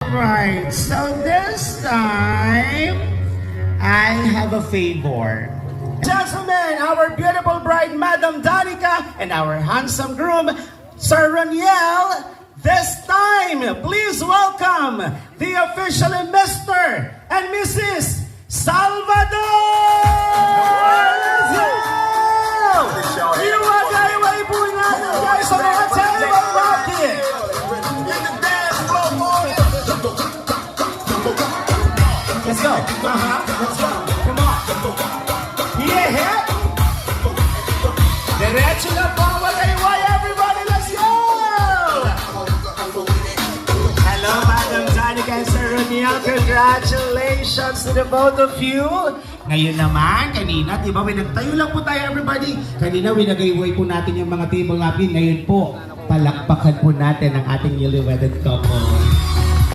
Alright, so this time, I have a favor. Gentlemen, our beautiful bride, Madam Danica, and our handsome groom, Sir Raniel. This time, please welcome the official Mr. and Mrs. Salvador! Let's go! Iwagay-way po natin guys sa mga table natin! Let's go! Let's go! Come on! Yeah! Diretso na po ang wagay-way, everybody! Let's go! Hello, Madam Danica and Sir Raniel. Congratulations to the both of you. Ngayon naman, kanina, di ba, nagtayo lang po tayo, everybody. Kanina, winagayway po natin yung mga table napkin. Ngayon po, palakpakan po natin ang ating newly wedded couple.